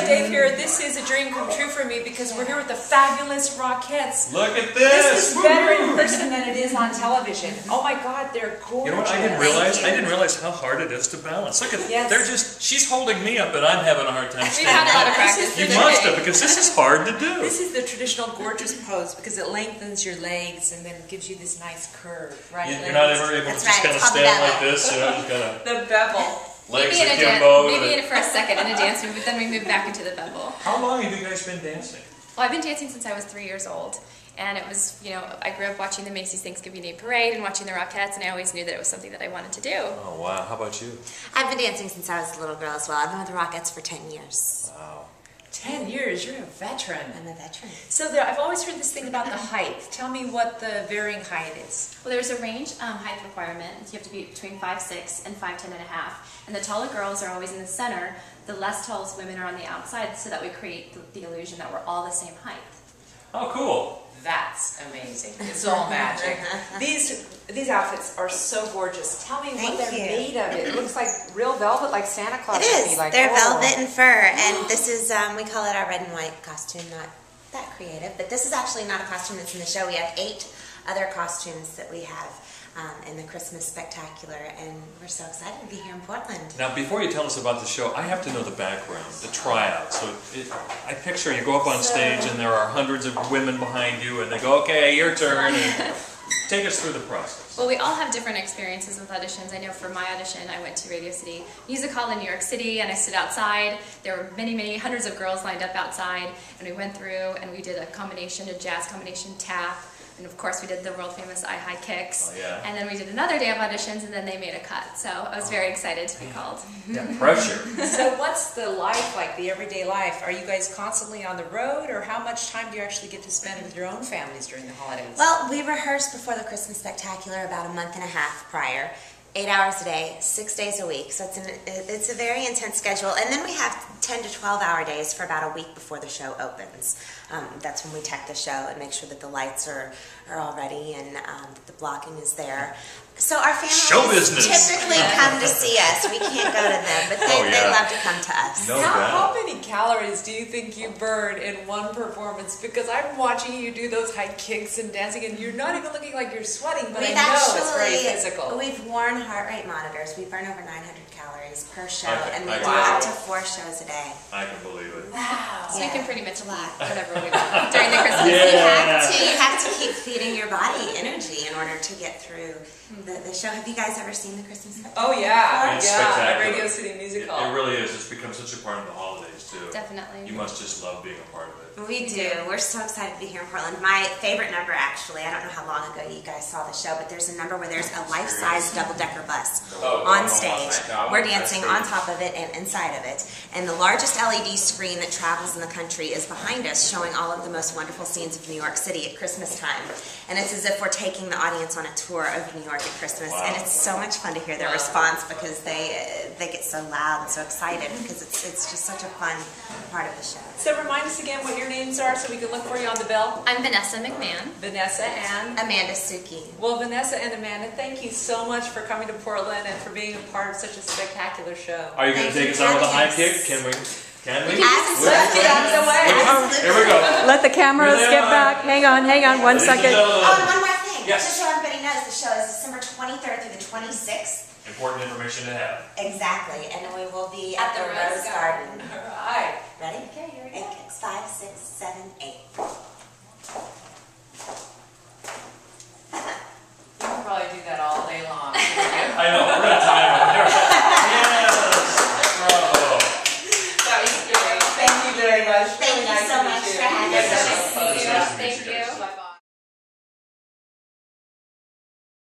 tell you, Dave, here, this is a dream come true for me because we're here with the fabulous Rockettes. Look at this! This is better in person than it is on television. Oh my God, they're gorgeous. You know what? I didn't realize how hard it is to balance. Look at they're just. She's holding me up, and I'm having a hard time We've had a lot of practice. You must have, because this is hard to do. This is the traditional gorgeous pose because it lengthens your legs and then gives you this nice curve, right? You're not ever able to just kind of stand like this, you know, just kind of. The bevel. Legs akimbo. Maybe in it for a second in a dance move, but then we move back into the bevel. How long have you guys been dancing? Well, I've been dancing since I was 3 years old. And it was, you know, I grew up watching the Macy's Thanksgiving Day Parade and watching the Rockettes, and I always knew that it was something that I wanted to do. Oh, wow. How about you? I've been dancing since I was a little girl as well. I've been with the Rockettes for 10 years. Wow. 10 years, you're a veteran. I'm a veteran. So I've always heard this thing about the height. Tell me what the varying height is. Well, there's a range height requirement. You have to be between 5'6" and 5'10" and a half. And the taller girls are always in the center. The less tall women are on the outside, so that we create the illusion that we're all the same height. Oh, cool. That's amazing. It's all magic. These outfits are so gorgeous. Tell me what they're made of. It looks like real velvet, like Santa Claus. It is. They're velvet and fur, and this is, we call it our red and white costume. Not that creative, but this is actually not a costume that's in the show. We have 8 other costumes that we have in the Christmas Spectacular, and we're so excited to be here in Portland. Now, before you tell us about the show, I have to know the background, the tryout. So I picture you go up on stage and there are hundreds of women behind you, and they go, okay, your turn, and take us through the process. Well, we all have different experiences with auditions. I know for my audition, I went to Radio City Music Hall in New York City, and I stood outside. There were many, hundreds of girls lined up outside, and we went through and we did a jazz combination tap. And of course we did the world famous high kicks. Oh, yeah. And then we did another day of auditions, and then they made a cut. So I was very excited to be called. Yeah, pressure. So what's the life like, the everyday life? Are you guys constantly on the road, or how much time do you actually get to spend with your own families during the holidays? Well, we rehearse before the Christmas Spectacular about a month and a half prior. 8 hours a day, 6 days a week, so it's a very intense schedule. And then we have 10 to 12-hour days for about a week before the show opens. That's when we tech the show and make sure that the lights are all ready and that the blocking is there. So our families typically come to see us. We can't go to them, but they love to come to us. No how many calories do you think you burn in one performance? Because I'm watching you do those high kicks and dancing, and you're not even looking like you're sweating, but I know it's very physical. We've worn heart rate monitors. We burn over 900 calories per show, and we do up to 4 shows a day. I can believe it. Wow. So we can pretty much eat whatever we want during the Christmas season. You have to keep feeding your body energy in order to get through the show. Have you guys ever seen the Christmas Spectacular? Oh yeah, it's spectacular. Radio City Music Hall. It really is. It's become such a part of the holidays too. Definitely. You must just love being a part of it. We do. We're so excited to be here in Portland. My favorite number, actually, I don't know how long ago you guys saw the show, but there's a number where there's a life-size double-decker bus on stage. We're dancing on top of it and inside of it. And the largest LED screen that travels in the country is behind us, showing all of the most wonderful scenes of New York City at Christmas time. And it's as if we're taking the audience on a tour of New York at Christmas. And it's so much fun to hear their response, because they get so loud and so excited, because it's just such a fun part of the show. So remind us again what your names are so we can look for you on the bill. I'm Vanessa McMahon. Vanessa and Amanda Suki. Well, Vanessa and Amanda, thank you so much for coming to Portland and for being a part of such a spectacular show. Are you going to take us out with a high kick? Can we? Can we? Let's get out of the way. Here we go. Let the cameras get back. Hang on 1 second. Oh, and one more thing. Yes. Just so everybody knows, the show is December 23rd through the 26th. Important information to have. Exactly, and we will be at the Rose Garden. All right. Ready? Okay, here we go. 8 kicks, 5, 6, 7, 8. You can probably do that all day long. I know.